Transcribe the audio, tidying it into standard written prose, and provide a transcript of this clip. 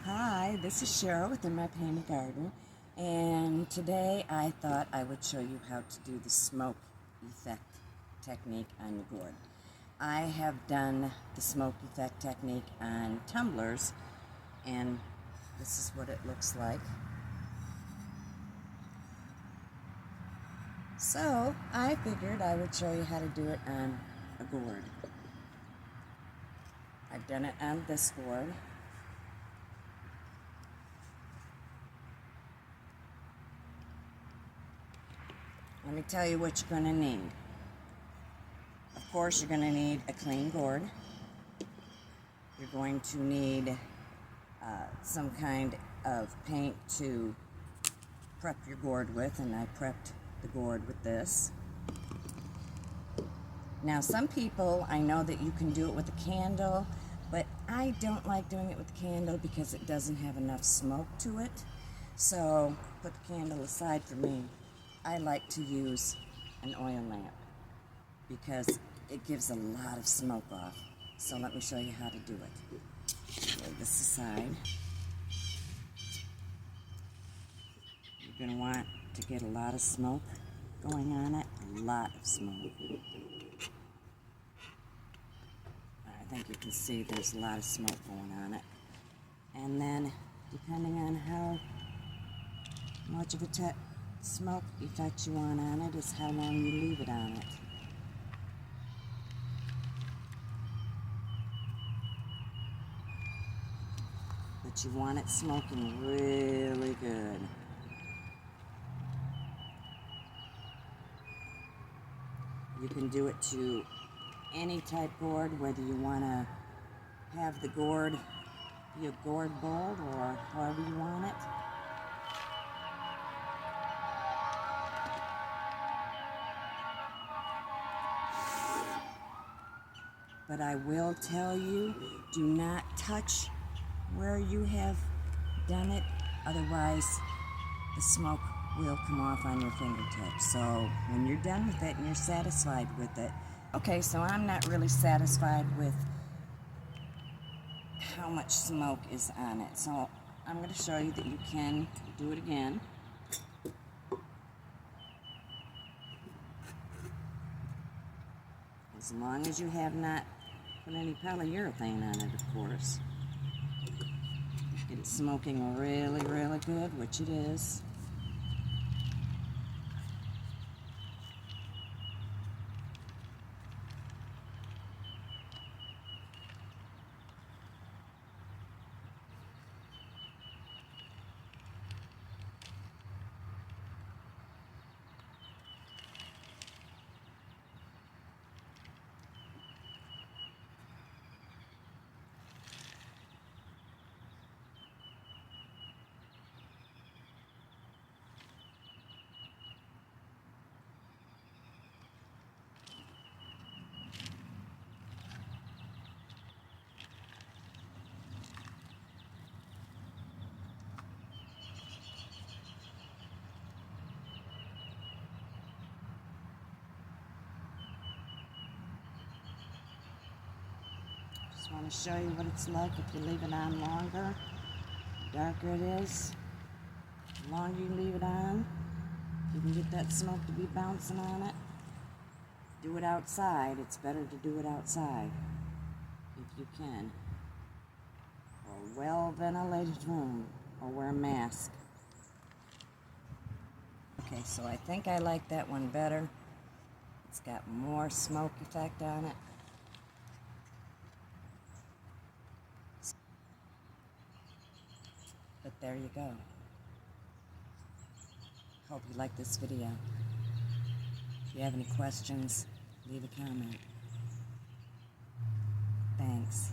Hi, this is Cheryl within my painted garden, and today I thought I would show you how to do the smoke effect technique on your gourd. I have done the smoke effect technique on tumblers, and this is what it looks like. So I figured I would show you how to do it on a gourd. I've done it on this gourd. Let me tell you what you're going to need. Of course, you're going to need a clean gourd. You're going to need some kind of paint to prep your gourd with, and I prepped the gourd with this. Now, some people, I know that you can do it with a candle, but I don't like doing it with a candle because it doesn't have enough smoke to it. So, put the candle aside for me. I like to use an oil lamp because it gives a lot of smoke off. So let me show you how to do it. Lay this aside. You're going to want to get a lot of smoke going on it. A lot of smoke. I think you can see there's a lot of smoke going on it. And then, depending on how much of a smoke effect you want on it is how long you leave it on it. But you want it smoking really good. You can do it to any type gourd, whether you want to have the gourd be a gourd bowl or however you want it. But I will tell you, do not touch where you have done it, otherwise the smoke will come off on your fingertips. So when you're done with it and you're satisfied with it, okay, so I'm not really satisfied with how much smoke is on it. So I'm going to show you that you can do it again. As long as you have not put any polyurethane on it, of course. Get it smoking really, really good, which it is. Just want to show you what it's like if you leave it on longer. The darker it is, the longer you leave it on, you can get that smoke to be bouncing on it. Do it outside. It's better to do it outside if you can. Or a well-ventilated room, or wear a mask. Okay, so I think I like that one better. It's got more smoke effect on it. But there you go. Hope you like this video. If you have any questions, leave a comment. Thanks.